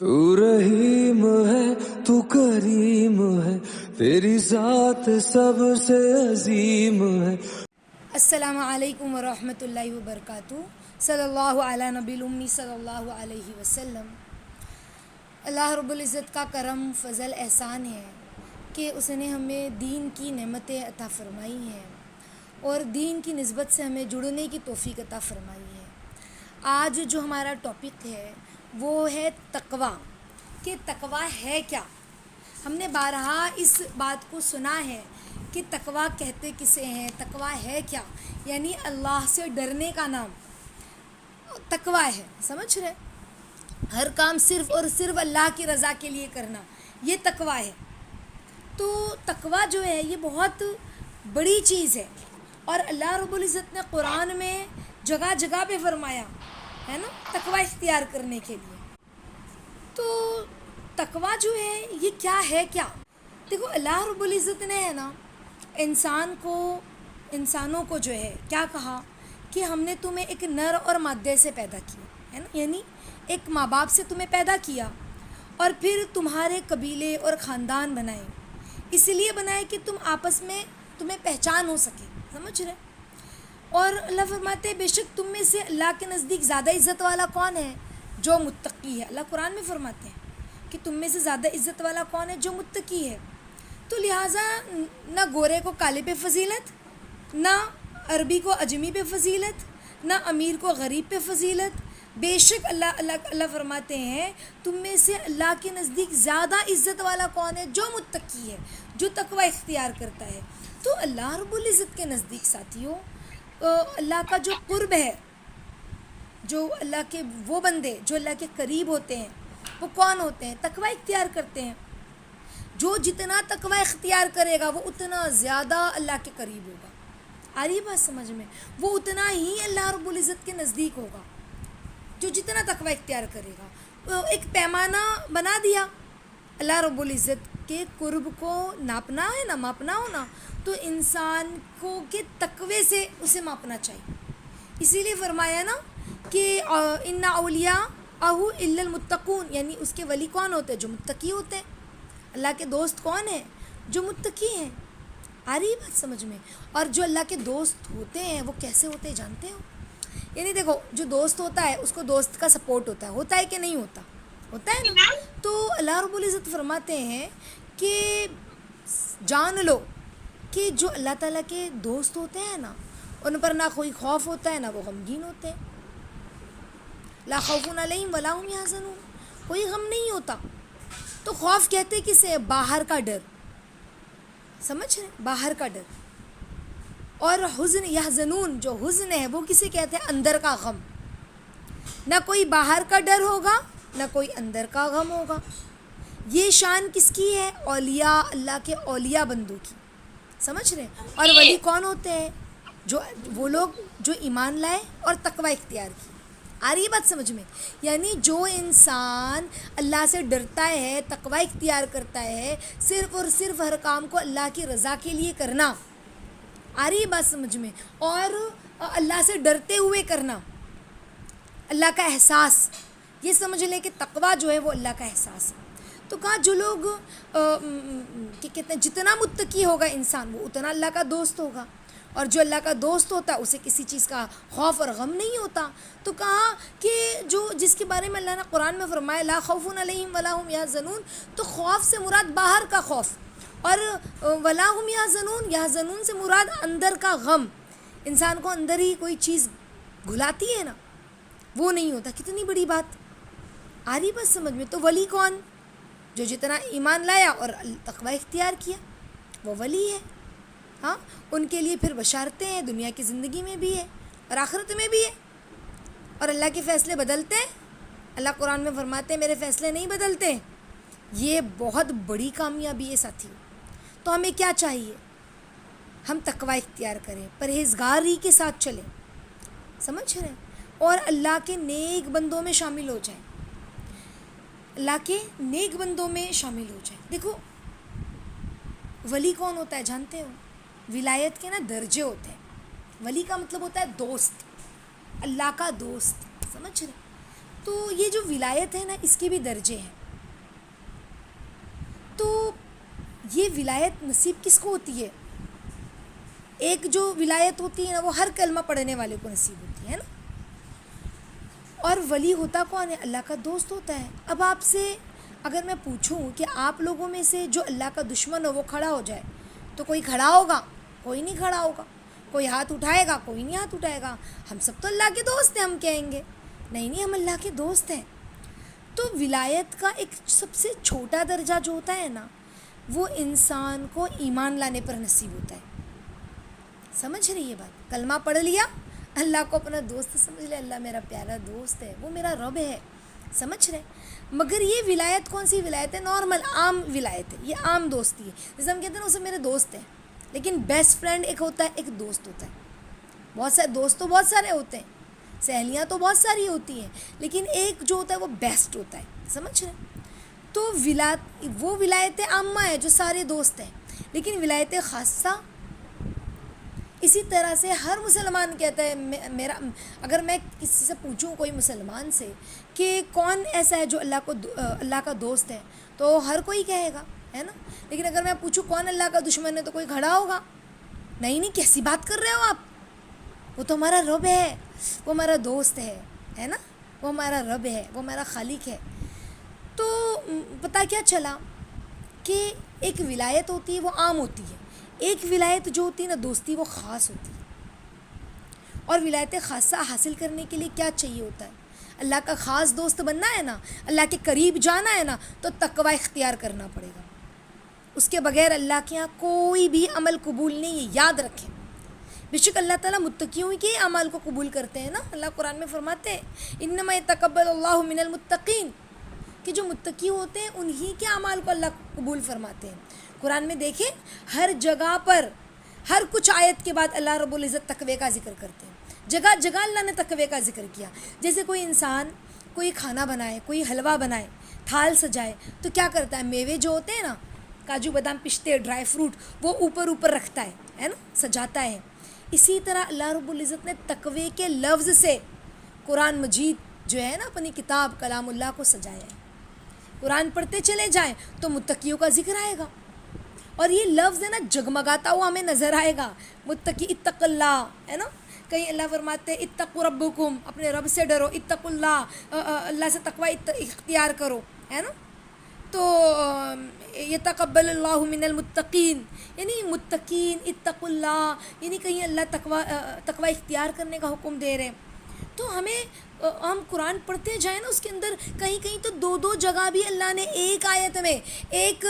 تو رحیم ہے تو کریم ہے، تیری ذات سب سے عظیم ہے۔ السلام علیکم ورحمۃ اللہ وبرکاتہ۔ صلی اللہ علی نبی الامی صلی اللہ علیہ وسلم۔ اللہ رب العزت کا کرم فضل احسان ہے کہ اس نے ہمیں دین کی نعمتیں عطا فرمائی ہیں اور دین کی نسبت سے ہمیں جڑنے کی توفیق عطا فرمائی ہے۔ آج جو ہمارا ٹاپک ہے وہ ہے تقویٰ، کہ تقویٰ ہے کیا۔ ہم نے بارہا اس بات کو سنا ہے کہ تقویٰ کہتے کسے ہیں، تقویٰ ہے کیا، یعنی اللہ سے ڈرنے کا نام تقویٰ ہے۔ سمجھ رہے؟ ہر کام صرف اور صرف اللہ کی رضا کے لیے کرنا، یہ تقویٰ ہے۔ تو تقویٰ جو ہے یہ بہت بڑی چیز ہے، اور اللہ رب العزت نے قرآن میں جگہ جگہ پہ فرمایا ہے نا تقویٰ اختیار کرنے کے لیے۔ تو تقویٰ جو ہے یہ کیا ہے کیا؟ دیکھو، اللہ رب العزت نے ہے نا انسانوں کو جو ہے کیا کہا کہ ہم نے تمہیں ایک نر اور مادے سے پیدا کیا ہے نا، یعنی ایک ماں باپ سے تمہیں پیدا کیا اور پھر تمہارے قبیلے اور خاندان بنائے، اس لیے بنائے کہ تم آپس میں تمہیں پہچان ہو سکے۔ سمجھ رہے؟ اور اللہ فرماتے ہیں بے شک تم میں سے اللہ کے نزدیک زیادہ عزت والا کون ہے؟ جو متقی ہے۔ اللہ قرآن میں فرماتے ہیں کہ تم میں سے زیادہ عزت والا کون ہے؟ جو متقی ہے۔ تو لہٰذا نہ گورے کو کالے پہ فضیلت، نہ عربی کو عجمی پہ فضیلت، نہ امیر کو غریب پہ فضیلت۔ بے شک اللہ فرماتے ہیں تم میں سے اللہ کے نزدیک زیادہ عزت والا کون ہے؟ جو متقی ہے، جو تقویٰ اختیار کرتا ہے۔ تو اللہ رب العزت کے نزدیک ساتھیوں اللہ کا جو قرب ہے، جو اللہ کے وہ بندے جو اللہ کے قریب ہوتے ہیں وہ کون ہوتے ہیں؟ تقویٰ اختیار کرتے ہیں۔ جو جتنا تقویٰ اختیار کرے گا وہ اتنا زیادہ اللہ کے قریب ہوگا۔ آ رہی بات سمجھ میں؟ وہ اتنا ہی اللہ رب العزت کے نزدیک ہوگا جو جتنا تقویٰ اختیار کرے گا۔ ایک پیمانہ بنا دیا اللہ رب العزت کے قرب کو ناپنا ہے نا، ماپنا ہو نا، تو انسان کو کے تقوی سے اسے ماپنا چاہیے۔ اسی لیے فرمایا نا کہ ان اولیاء الا المتقون، یعنی اس کے ولی کون ہوتے ہیں؟ جو متقی ہوتے ہیں۔ اللہ کے دوست کون ہیں؟ جو متقی ہیں۔ آ رہی بات سمجھ میں؟ اور جو اللہ کے دوست ہوتے ہیں وہ کیسے ہوتے ہیں جانتے ہو؟ یعنی دیکھو، جو دوست ہوتا ہے اس کو دوست کا سپورٹ ہوتا ہے کہ نہیں ہوتا؟ ہوتا ہے نا۔ تو اللہ رب العزت فرماتے ہیں کہ جان لو کہ جو اللہ تعالیٰ کے دوست ہوتے ہیں نا ان پر نہ کوئی خوف ہوتا ہے نہ وہ غمگین ہوتے ہیں۔ لا خوف علیہم ولا هم یحزنون، کوئی غم نہیں ہوتا۔ تو خوف کہتے کسے؟ باہر کا ڈر۔ سمجھ رہے؟ باہر کا ڈر۔ اور حزن یحزنون، جو حزن ہے وہ کسے کہتے ہیں؟ اندر کا غم۔ نہ کوئی باہر کا ڈر ہوگا نہ کوئی اندر کا غم ہوگا۔ یہ شان کس کی ہے؟ اولیاء، اللہ کے اولیاء بندوں کی۔ سمجھ رہے؟ اور ولی کون ہوتے ہیں؟ وہ لوگ جو ایمان لائے اور تقویٰ اختیار کی۔ آ رہی بات سمجھ میں؟ یعنی جو انسان اللہ سے ڈرتا ہے، تقویٰ اختیار کرتا ہے، صرف اور صرف ہر کام کو اللہ کی رضا کے لیے کرنا۔ آ رہی بات سمجھ میں؟ اور اللہ سے ڈرتے ہوئے کرنا، اللہ کا احساس، یہ سمجھ لیں کہ تقویٰ جو ہے وہ اللہ کا احساس ہے۔ تو کہا جو لوگ کہ کہتے ہیں جتنا متقی ہوگا انسان وہ اتنا اللہ کا دوست ہوگا، اور جو اللہ کا دوست ہوتا ہے اسے کسی چیز کا خوف اور غم نہیں ہوتا۔ تو کہا کہ جس کے بارے میں اللہ نے قرآن میں فرمایا لا خوف علیہم ولا هم یحزنون، تو خوف سے مراد باہر کا خوف، اور ولا هم یحزنون سے مراد اندر کا غم۔ انسان کو اندر ہی کوئی چیز گھلاتی ہے نا، وہ نہیں ہوتا۔ کتنی بڑی بات! آ رہی بات سمجھ میں؟ تو ولی کون؟ جو جتنا ایمان لایا اور تقویٰ اختیار کیا وہ ولی ہے۔ ہاں، ان کے لیے پھر بشارتیں ہیں، دنیا کی زندگی میں بھی ہے اور آخرت میں بھی ہے۔ اور اللہ کے فیصلے بدلتے ہیں؟ اللہ قرآن میں فرماتے ہیں میرے فیصلے نہیں بدلتے۔ یہ بہت بڑی کامیابی ہے ساتھی۔ تو ہمیں کیا چاہیے؟ ہم تقویٰ اختیار کریں، پرہیزگاری کے ساتھ چلیں، سمجھ رہے ہیں؟ اور اللہ کے نیک بندوں میں شامل ہو جائیں، اللہ کے نیک بندوں میں شامل ہو جائیں۔ دیکھو، ولی کون ہوتا ہے جانتے ہو؟ ولایت کے نا درجے ہوتے ہیں۔ ولی کا مطلب ہوتا ہے دوست، اللہ کا دوست، سمجھ رہے؟ تو یہ جو ولایت ہے نا اس کے بھی درجے ہیں. تو یہ ولایت نصیب کس کو ہوتی ہے؟ ایک جو ولایت ہوتی ہے نا وہ ہر کلمہ پڑھنے والے کو نصیب ہوتی ہے نا. اور ولی ہوتا کون ہے؟ اللہ کا دوست ہوتا ہے. اب آپ سے اگر میں پوچھوں کہ آپ لوگوں میں سے جو اللہ کا دشمن ہو وہ کھڑا ہو جائے تو کوئی کھڑا ہوگا؟ کوئی نہیں کھڑا ہوگا. کوئی ہاتھ اٹھائے گا؟ کوئی نہیں ہاتھ اٹھائے گا. ہم سب تو اللہ کے دوست ہیں ہم کہیں گے. نہیں ہم اللہ کے دوست ہیں. تو ولایت کا ایک سب سے چھوٹا درجہ جو ہوتا ہے نا وہ انسان کو ایمان لانے پر نصیب ہوتا ہے. سمجھ رہی ہے بات؟ کلمہ پڑھ لیا، اللہ کو اپنا دوست سمجھ لیا، اللہ میرا پیارا دوست ہے، وہ میرا رب ہے. سمجھ رہے؟ مگر یہ ولایت کون سی ولایت ہے؟ نارمل عام ولایت ہے. یہ عام دوستی ہے. جیسے ہم کہتے ہیں نا اسے میرے دوست ہیں، لیکن بیسٹ فرینڈ ایک ہوتا ہے، ایک دوست ہوتا ہے. بہت سارے دوست تو بہت سارے ہوتے ہیں، سہیلیاں تو بہت ساری ہوتی ہیں، لیکن ایک جو ہوتا ہے وہ بیسٹ ہوتا ہے. سمجھ رہے؟ تو وہ ولایت عامہ ہے جو سارے دوست ہیں. لیکن ولایت خاصہ اسی طرح سے ہر مسلمان کہتا ہے میرا. اگر میں کسی سے پوچھوں کوئی مسلمان سے کہ کون ایسا ہے جو اللہ کا دوست ہے تو ہر کوئی کہے گا، ہے نا. لیکن اگر میں پوچھوں کون اللہ کا دشمن ہے تو کوئی کھڑا ہوگا. نہیں کیسی بات کر رہے ہو آپ، وہ تو ہمارا رب ہے، وہ ہمارا دوست ہے نا، وہ ہمارا رب ہے، وہ ہمارا خالق ہے. تو پتہ کیا چلا کہ ایک ولایت ہوتی ہے وہ عام ہوتی ہے، ایک ولایت جو ہوتی ہے نا دوستی وہ خاص ہوتی ہے. اور ولایت خاصہ حاصل کرنے کے لیے کیا چاہیے ہوتا ہے؟ اللہ کا خاص دوست بننا ہے نا، اللہ کے قریب جانا ہے نا تو تقوی اختیار کرنا پڑے گا. اس کے بغیر اللہ کے ہاں کوئی بھی عمل قبول نہیں ہے. یاد رکھیں، بے شک اللہ تعالیٰ متقیوں کے اعمال کو قبول کرتے ہیں نا. اللہ قرآن میں فرماتے ہیں انما یتقبل اللہ من المتقین، کہ جو متقی ہوتے ہیں انہی کے اعمال کو اللہ قبول فرماتے ہیں. قرآن میں دیکھیں ہر جگہ پر ہر کچھ آیت کے بعد اللہ رب العزت تقوی کا ذکر کرتے ہیں. جگہ جگہ اللہ نے تقوی کا ذکر کیا. جیسے کوئی انسان کوئی کھانا بنائے، کوئی حلوہ بنائے، تھال سجائے تو کیا کرتا ہے؟ میوے جو ہوتے ہیں نا، کاجو بادام پستے ڈرائی فروٹ، وہ اوپر رکھتا ہے نا، سجاتا ہے. اسی طرح اللہ رب العزت نے تقوی کے لفظ سے قرآن مجید جو ہے نا اپنی کتاب کلام اللہ کو سجایا ہے. قرآن پڑھتے چلے جائیں تو متقیوں کا ذکر آئے گا، اور یہ لفظ ہے نا جگمگاتا ہوا ہمیں نظر آئے گا. متقی اتق اللہ ہے نا. کہیں اللہ فرماتے ہیں اتقوا ربکم، اپنے رب سے ڈرو. اتقوا اللہ، اللہ سے تقوی اختیار کرو، ہے نا. تو یتقبل اللہ من المتقین، یعنی متقین اتقوا اللہ، یعنی کہیں اللہ تقوی اختیار کرنے کا حکم دے رہے ہیں. تو ہم قرآن پڑھتے جائیں نا اس کے اندر کہیں تو دو جگہ بھی اللہ نے ایک آیت میں، ایک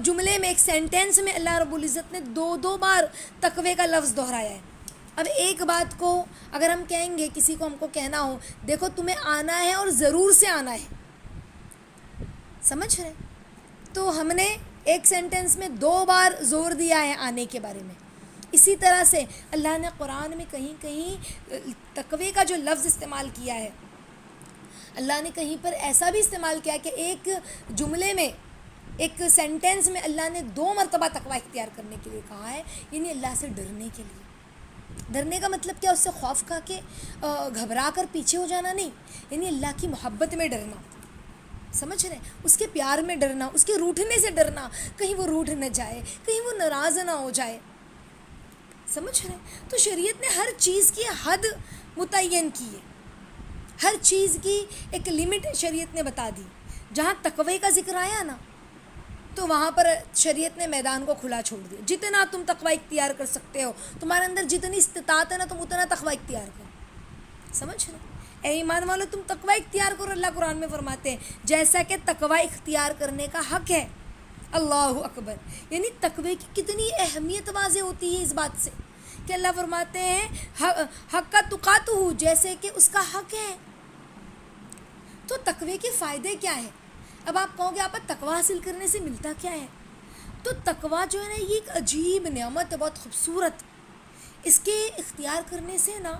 جملے میں، ایک سینٹینس میں اللہ رب العزت نے دو بار تقوی کا لفظ دہرایا ہے. اب ایک بات کو اگر ہم کہیں گے، کسی کو ہم کو کہنا ہو دیکھو تمہیں آنا ہے اور ضرور سے آنا ہے، سمجھ رہے؟ تو ہم نے ایک سینٹینس میں 2 بار زور دیا ہے آنے کے بارے میں. اسی طرح سے اللہ نے قرآن میں کہیں تقوی کا جو لفظ استعمال کیا ہے، اللہ نے کہیں پر ایسا بھی استعمال کیا کہ ایک جملے میں، ایک سینٹینس میں اللہ نے 2 مرتبہ تقوی اختیار کرنے کے لیے کہا ہے. یعنی اللہ سے ڈرنے کے لیے. ڈرنے کا مطلب کیا؟ اس سے خوف کھا کے گھبرا کر پیچھے ہو جانا نہیں، یعنی اللہ کی محبت میں ڈرنا، سمجھ رہے ہیں؟ اس کے پیار میں ڈرنا، اس کے روٹھنے سے ڈرنا، کہیں وہ روٹھ نہ جائے، کہیں وہ ناراض نہ ہو جائے. سمجھ رہے ہیں؟ تو شریعت نے ہر چیز کی حد متعین کی ہے، ہر چیز کی ایک لمٹ شریعت نے بتا دی. جہاں تقوی کا ذکر آیا نا تو وہاں پر شریعت نے میدان کو کھلا چھوڑ دیا. جتنا تم تقوی اختیار کر سکتے ہو، تمہارے اندر جتنی استطاعت ہے نا تم اتنا تقوی اختیار کرو. سمجھ رہے؟ اے ایمان والو تم تقوی اختیار کرو. اللہ قرآن میں فرماتے ہیں جیسا کہ تقوی اختیار کرنے کا حق ہے. اللہ اکبر. یعنی تقوی کی کتنی اہمیت واضح ہوتی ہے اس بات سے کہ اللہ فرماتے ہیں حق کا تقاتہ، جیسے کہ اس کا حق ہے. تو تقوی کے فائدے کیا ہیں؟ اب آپ کہو گے آپ تقوی حاصل کرنے سے ملتا کیا ہے؟ تو تقوی جو ہے نا یہ ایک عجیب نعمت ہے، بہت خوبصورت. اس کے اختیار کرنے سے نا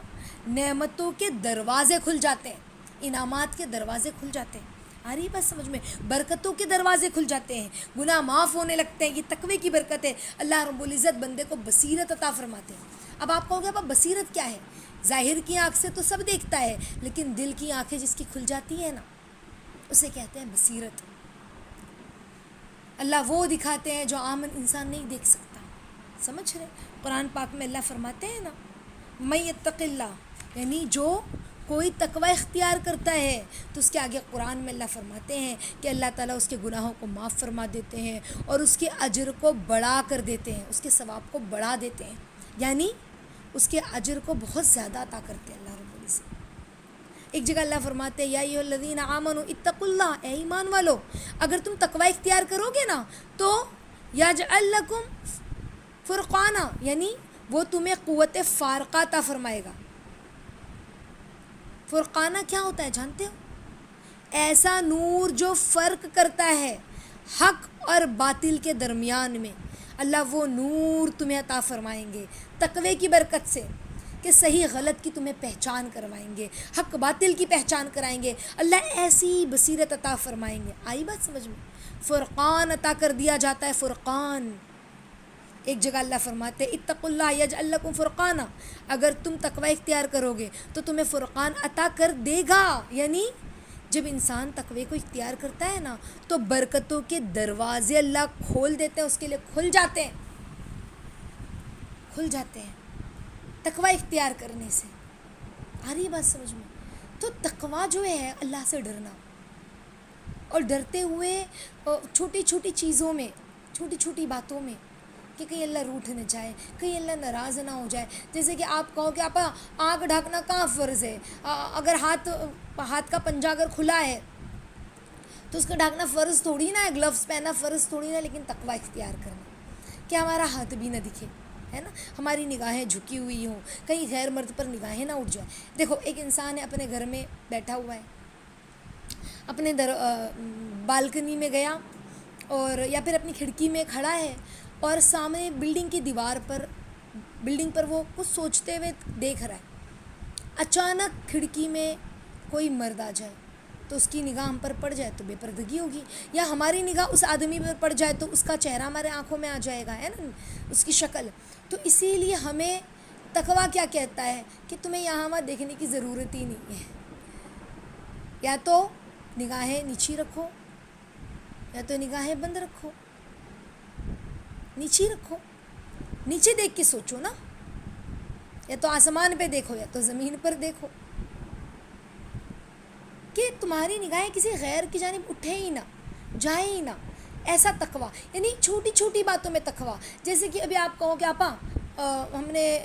نعمتوں کے دروازے کھل جاتے ہیں، انعامات کے دروازے کھل جاتے ہیں. آ رہی بات سمجھ میں؟ برکتوں کے دروازے کھل جاتے ہیں، گناہ معاف ہونے لگتے ہیں. یہ تقوی کی برکت ہے. اللہ رب العزت بندے کو بصیرت عطا فرماتے ہیں. اب آپ کہو گے اب بصیرت کیا ہے؟ ظاہر کی آنکھ سے تو سب دیکھتا ہے، لیکن دل کی آنکھیں جس کی کھل جاتی ہیں نا، اسے کہتے ہیں بصیرت۔ اللہ وہ دکھاتے ہیں جو عام انسان نہیں دیکھ سکتا، سمجھ رہے؟ قرآن پاک میں اللہ فرماتے ہیں نا، من یتق اللہ، یعنی جو کوئی تقوی اختیار کرتا ہے تو اس کے آگے قرآن میں اللہ فرماتے ہیں کہ اللہ تعالیٰ اس کے گناہوں کو معاف فرما دیتے ہیں اور اس کے اجر کو بڑھا کر دیتے ہیں، اس کے ثواب کو بڑھا دیتے ہیں، یعنی اس کے اجر کو بہت زیادہ عطا کرتے ہیں اللہ رب العزت۔ ایک جگہ اللہ فرماتے ہیں یا ایھا الذین آمنوا اتقوا اللہ، اے ایمان والو اگر تم تقوی اختیار کرو گے نا تو یجعل لکم فرقانا، یعنی وہ تمہیں قوت فارقہ عطا فرمائے گا۔ فرقانہ کیا ہوتا ہے جانتے ہو؟ ایسا نور جو فرق کرتا ہے حق اور باطل کے درمیان میں، اللہ وہ نور تمہیں عطا فرمائیں گے تقوی کی برکت سے، کہ صحیح غلط کی تمہیں پہچان کروائیں گے، حق باطل کی پہچان کرائیں گے، اللہ ایسی بصیرت عطا فرمائیں گے۔ آئی بات سمجھ میں؟ فرقان عطا کر دیا جاتا ہے، فرقان۔ ایک جگہ اللہ فرماتے اتقوا اللہ یجعل لکم فرقانا، اگر تم تقوی اختیار کرو گے تو تمہیں فرقان عطا کر دے گا، یعنی جب انسان تقوی کو اختیار کرتا ہے نا تو برکتوں کے دروازے اللہ کھول دیتے ہیں، اس کے لیے کھل جاتے ہیں تقوی اختیار کرنے سے۔ آ رہی بات سمجھ میں؟ تو تقوی جو ہے اللہ سے ڈرنا، اور ڈرتے ہوئے چھوٹی چھوٹی چیزوں میں، چھوٹی چھوٹی باتوں میں، کہ کہیں اللہ روٹھ نہ جائے، کہیں اللہ ناراض نہ ہو جائے۔ جیسے کہ آپ کہو کہ آپ آنکھ ڈھانکنا کہاں فرض ہے، اگر ہاتھ کا پنجہ اگر کھلا ہے تو اس کا ڈھانکنا فرض تھوڑی نہ ہے، گلوز پہننا فرض تھوڑی نہ، لیکن تقوی اختیار کرنا کہ ہمارا ہاتھ بھی نہ دکھے، ہے نا، ہماری نگاہیں جھکی ہوئی ہوں، کہیں غیر مرد پر نگاہیں نہ اٹھ جائیں۔ دیکھو ایک انسان ہے اپنے گھر میں بیٹھا ہوا ہے، اپنے بالکنی میں گیا اور یا پھر اپنی کھڑکی میں کھڑا ہے اور سامنے بلڈنگ پر وہ کچھ سوچتے ہوئے دیکھ رہا ہے، اچانک کھڑکی میں کوئی مرد آ جائے تو اس کی نگاہ ہم پر پڑ جائے تو بے پردگی ہوگی، یا ہماری نگاہ اس آدمی پر پڑ جائے تو اس کا چہرہ ہمارے آنکھوں میں آ جائے گا، ہے نا، اس کی شکل۔ تو اسی لیے ہمیں تقویٰ کیا کہتا ہے کہ تمہیں یہاں وہاں دیکھنے کی ضرورت ہی نہیں ہے، یا تو نگاہیں نیچی رکھو یا تو نگاہیں بند رکھو، نیچی رکھو، نیچے دیکھ کے سوچو نا، یا تو آسمان پہ دیکھو یا تو زمین پر دیکھو، کہ تمہاری نگاہیں کسی غیر کی جانب اٹھے ہی نہ، جائیں ہی نہ۔ ایسا تقویٰ، یعنی چھوٹی چھوٹی باتوں میں تقویٰ۔ جیسے کہ ابھی آپ کہو کہ آپا ہم نے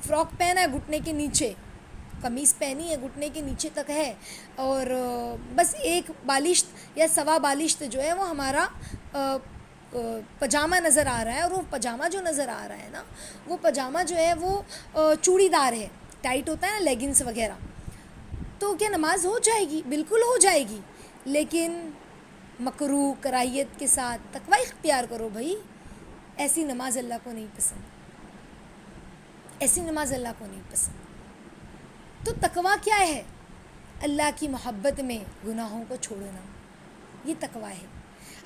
فراک پہنا ہے گھٹنے کے نیچے، قمیص پہنی ہے گھٹنے کے نیچے تک ہے، اور بس ایک بالشت یا سوا بالشت جو ہے وہ ہمارا پجامہ نظر آ رہا ہے، اور وہ پجامہ جو نظر آ رہا ہے نا، وہ پجامہ جو ہے وہ چوڑی دار ہے، ٹائٹ ہوتا ہے نا لیگنس وغیرہ، تو کیا نماز ہو جائے گی؟ بالکل ہو جائے گی، لیکن مکروہ کراہیت کے ساتھ تقوی اختیار کرو بھائی۔ ایسی نماز اللہ کو نہیں پسند، ایسی نماز اللہ کو نہیں پسند۔ تو تقوی کیا ہے؟ اللہ کی محبت میں گناہوں کو چھوڑنا، یہ تقوی ہے۔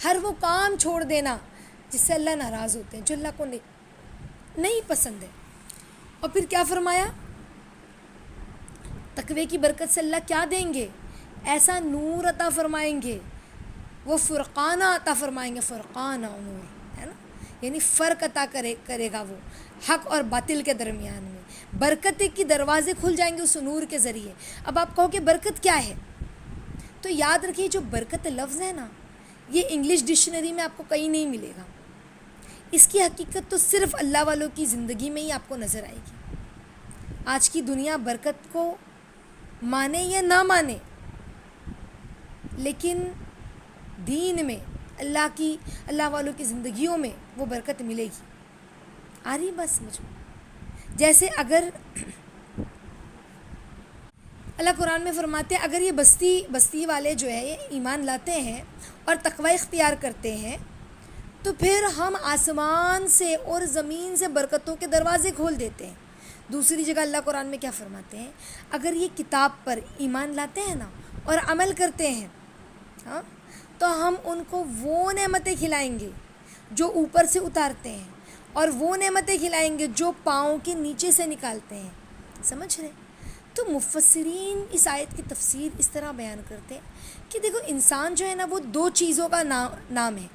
ہر وہ کام چھوڑ دینا جس سے اللہ ناراض ہوتے ہیں، جو اللہ کو نہیں پسند ہے۔ اور پھر کیا فرمایا؟ تقوی کی برکت سے اللہ کیا دیں گے؟ ایسا نور عطا فرمائیں گے، وہ فرقانہ عطا فرمائیں گے، فرقانہ نور، ہے نا، یعنی فرق عطا کرے گا وہ حق اور باطل کے درمیان میں، برکت کی دروازے کھل جائیں گے اس نور کے ذریعے۔ اب آپ کہو کہ برکت کیا ہے، تو یاد رکھیے جو برکت لفظ ہے نا، یہ انگلش ڈکشنری میں آپ کو کہیں نہیں ملے گا، اس کی حقیقت تو صرف اللہ والوں کی زندگی میں ہی آپ کو نظر آئے گی۔ آج کی دنیا برکت کو مانے یا نہ مانے، لیکن دین میں اللہ والوں کی زندگیوں میں وہ برکت ملے گی۔ آ رہی بس سمجھ میں؟ جیسے اگر اللہ قرآن میں فرماتے ہیں اگر یہ بستی والے جو ہے یہ ایمان لاتے ہیں اور تقوی اختیار کرتے ہیں تو پھر ہم آسمان سے اور زمین سے برکتوں کے دروازے کھول دیتے ہیں۔ دوسری جگہ اللہ قرآن میں کیا فرماتے ہیں؟ اگر یہ کتاب پر ایمان لاتے ہیں نا اور عمل کرتے ہیں، ہاں، تو ہم ان کو وہ نعمتیں کھلائیں گے جو اوپر سے اتارتے ہیں، اور وہ نعمتیں کھلائیں گے جو پاؤں کے نیچے سے نکالتے ہیں، سمجھ رہے؟ تو مفسرین اس آیت کی تفسیر اس طرح بیان کرتے ہیں کہ دیکھو انسان جو ہے نا وہ دو چیزوں کا نام ہے،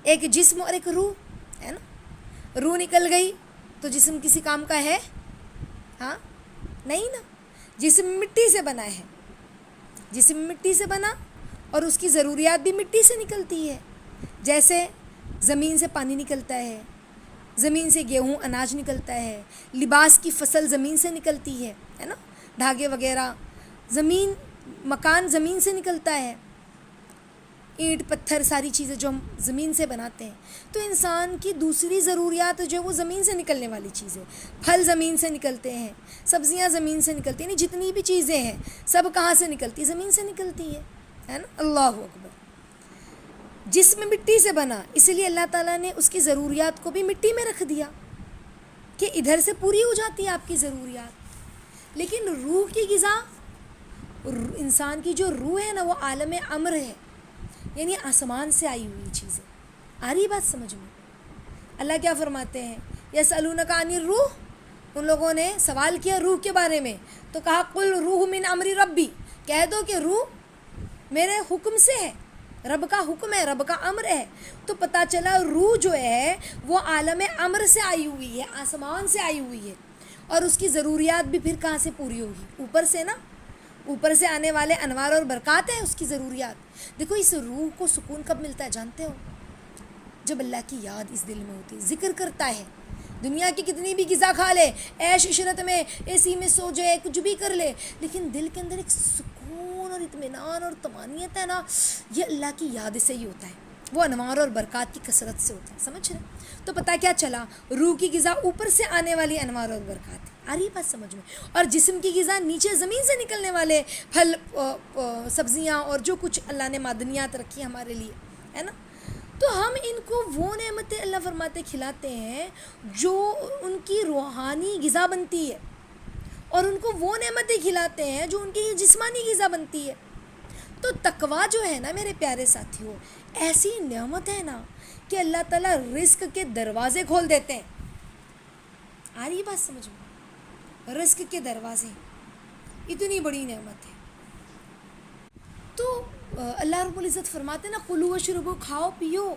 ایک جسم اور ایک روح ہے نا. روح نکل گئی تو جسم کسی کام کا ہے؟ ہاں نہیں نا. جسم مٹی سے بنا ہے، جسم مٹی سے بنا اور اس کی ضروریات بھی مٹی سے نکلتی ہے. جیسے زمین سے پانی نکلتا ہے، زمین سے گیہوں اناج نکلتا ہے، لباس کی فصل زمین سے نکلتی ہے نا، دھاگے وغیرہ، زمین مکان زمین سے نکلتا ہے، اینٹ پتھر ساری چیزیں جو ہم زمین سے بناتے ہیں. تو انسان کی دوسری ضروریات جو ہے وہ زمین سے نکلنے والی چیزیں، پھل زمین سے نکلتے ہیں، سبزیاں زمین سے نکلتی ہیں، یعنی جتنی بھی چیزیں ہیں سب کہاں سے نکلتی؟ زمین سے نکلتی ہے نا. اللہ اکبر. جسم مٹی سے بنا، اسی لیے اللہ تعالیٰ نے اس کی ضروریات کو بھی مٹی میں رکھ دیا کہ ادھر سے پوری ہو جاتی ہے آپ کی ضروریات. لیکن روح کی غذا، انسان کی جو روح ہے نا وہ عالم امر ہے، یعنی آسمان سے آئی ہوئی چیزیں. آ رہی بات سمجھ میں؟ اللہ کیا فرماتے ہیں؟ یسألونک عن الروح، ان لوگوں نے سوال کیا روح کے بارے میں تو کہا قل روح من امر ربی، کہہ دو کہ روح میرے حکم سے ہے، رب کا حکم ہے، رب کا امر ہے. تو پتہ چلا روح جو ہے وہ عالم امر سے آئی ہوئی ہے، آسمان سے آئی ہوئی ہے، اور اس کی ضروریات بھی پھر کہاں سے پوری ہوگی؟ اوپر سے نا، اوپر سے آنے والے انوار اور برکات ہیں اس کی ضروریات. دیکھو اس روح کو سکون کب ملتا ہے جانتے ہو؟ جب اللہ کی یاد اس دل میں ہوتی ہے، ذکر کرتا ہے. دنیا کی کتنی بھی غذا کھا لے، عیش عشرت میں اے سی میں سو جائے، کچھ بھی کر لے، لیکن دل کے اندر ایک سکون اور اطمینان اور طمانینت ہے نا، یہ اللہ کی یاد سے ہی ہوتا ہے، وہ انوار اور برکات کی کثرت سے ہوتا ہے. سمجھ رہے؟ تو پتہ کیا چلا؟ روح کی غذا اوپر سے آنے والی انوار اور برکات ہے. آ رہی بات سمجھ میں؟ اور جسم کی غذا نیچے زمین سے نکلنے والے پھل، سبزیاں اور جو کچھ اللہ نے معدنیات رکھی ہیں ہمارے لیے، ہے نا. تو ہم ان کو وہ نعمتیں اللہ فرماتے کھلاتے ہیں جو ان کی روحانی غذا بنتی ہے، اور ان کو وہ نعمتیں کھلاتے ہیں جو ان کی جسمانی غذا بنتی ہے. تو تقویٰ جو ہے نا میرے پیارے ساتھیوں، ایسی نعمت ہے نا کہ اللہ تعالیٰ رزق کے دروازے کھول دیتے ہیں. آ رہی بات سمجھ میں؟ رزق کے دروازے، اتنی بڑی نعمت ہے. تو اللہ رب العزت فرماتے نا کلوا واشربوا، کھاؤ پیو،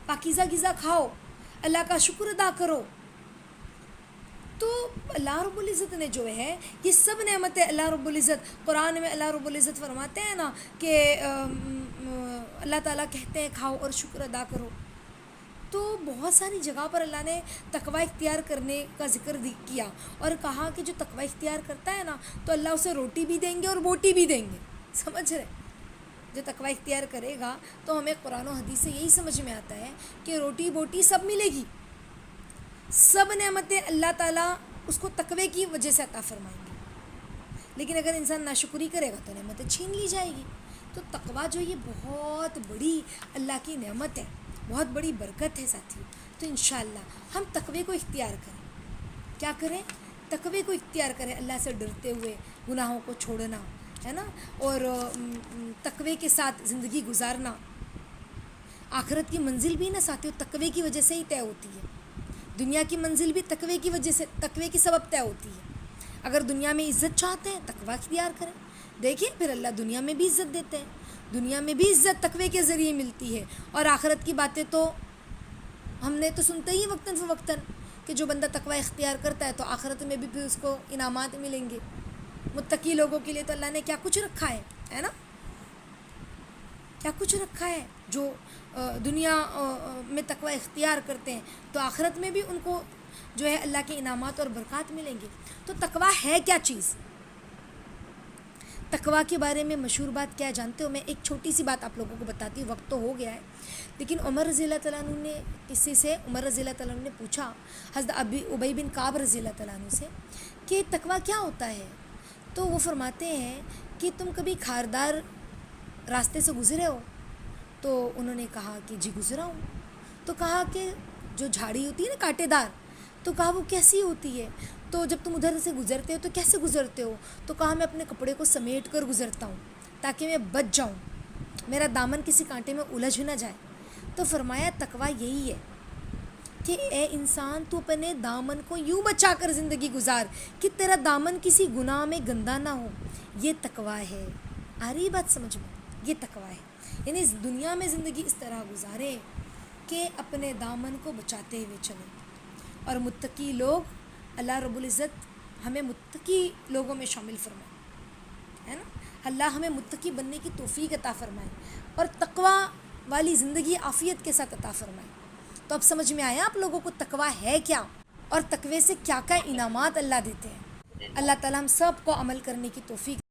پاکیزہ غذا کھاؤ، اللہ کا شکر ادا کرو. تو اللہ رب العزت نے جو ہے یہ سب نعمتیں اللہ رب العزت قرآن میں اللہ رب العزت فرماتے ہیں نا کہ اللہ تعالیٰ کہتے ہیں کھاؤ اور شکر ادا کرو. تو بہت ساری جگہ پر اللہ نے تقوی اختیار کرنے کا ذکر کیا اور کہا کہ جو تقوی اختیار کرتا ہے نا تو اللہ اسے روٹی بھی دیں گے اور بوٹی بھی دیں گے. سمجھ رہے؟ جو تقوی اختیار کرے گا تو ہمیں قرآن و حدیث سے یہی سمجھ میں آتا ہے کہ روٹی بوٹی سب ملے گی، سب نعمتیں اللہ تعالیٰ اس کو تقوی کی وجہ سے عطا فرمائیں گے. لیکن اگر انسان ناشکری کرے گا تو نعمتیں چھین لی جائے گی. تو تقوی جو یہ بہت بڑی اللہ کی نعمت ہے، بہت بڑی برکت ہے ساتھیوں. تو انشاءاللہ ہم تقوی کو اختیار کریں. کیا کریں؟ تقوی کو اختیار کریں، اللہ سے ڈرتے ہوئے گناہوں کو چھوڑنا ہے نا، اور تقوی کے ساتھ زندگی گزارنا. آخرت کی منزل بھی نا ساتھیوں تقوی کی وجہ سے ہی طے ہوتی ہے. دنیا کی منزل بھی تقوی کی وجہ سے، تقوی کے سبب طے ہوتی ہے. اگر دنیا میں عزت چاہتے ہیں تقوی اختیار کریں، دیکھیں پھر اللہ دنیا میں بھی عزت دیتے ہیں، دنیا میں بھی عزت تقوی کے ذریعے ملتی ہے. اور آخرت کی باتیں تو ہم نے تو سنتے ہی وقتاً فوقتاً کہ جو بندہ تقوی اختیار کرتا ہے تو آخرت میں بھی پھر اس کو انعامات ملیں گے. متقی لوگوں کے لیے تو اللہ نے کیا کچھ رکھا ہے نا، کیا کچھ رکھا ہے. جو دنیا میں تقوی اختیار کرتے ہیں تو آخرت میں بھی ان کو جو ہے اللہ کے انعامات اور برکات ملیں گے. تو تقوی ہے کیا چیز؟ تقوی کے بارے میں مشہور بات کیا ہے جانتے ہو؟ میں ایک چھوٹی سی بات آپ لوگوں کو بتاتی ہوں، وقت تو ہو گیا ہے. لیکن عمر رضی اللہ تعالیٰ عنہ نے کسی سے، عمر رضی اللہ تعالیٰ عنہ نے پوچھا حضرت ابی بن کعب رضی اللہ تعالیٰ عنہ سے کہ تقوی کیا ہوتا ہے؟ تو وہ فرماتے ہیں کہ تم کبھی خاردار راستے سے گزرے ہو؟ تو انہوں نے کہا کہ جی گزرا ہوں. تو کہا کہ جو جھاڑی ہوتی ہے نا کانٹے دار، تو کہا وہ کیسی ہوتی ہے؟ تو جب تم ادھر سے گزرتے ہو تو کیسے گزرتے ہو؟ تو کہا میں اپنے کپڑے کو سمیٹ کر گزرتا ہوں تاکہ میں بچ جاؤں، میرا دامن کسی کانٹے میں الجھ نہ جائے. تو فرمایا تقوی یہی ہے. کہ اے انسان تو اپنے دامن کو یوں بچا کر زندگی گزار کہ تیرا دامن کسی گناہ میں گندا نہ ہو. یہ تقویٰ ہے. آ رہی بات سمجھ میں؟ یہ تقویٰ ہے. یعنی اس دنیا میں زندگی اس طرح گزارے کہ اپنے دامن کو بچاتے ہوئے چلیں. اور متقی لوگ، اللہ رب العزت ہمیں متقی لوگوں میں شامل فرمائے، ہے نا. اللہ ہمیں متقی بننے کی توفیق عطا فرمائے اور تقویٰ والی زندگی عافیت کے ساتھ عطا فرمائے. تو اب سمجھ میں آیا آپ لوگوں کو تقویٰ ہے کیا اور تقوی سے کیا کیا انعامات اللہ دیتے ہیں. اللہ تعالیٰ ہم سب کو عمل کرنے کی توفیق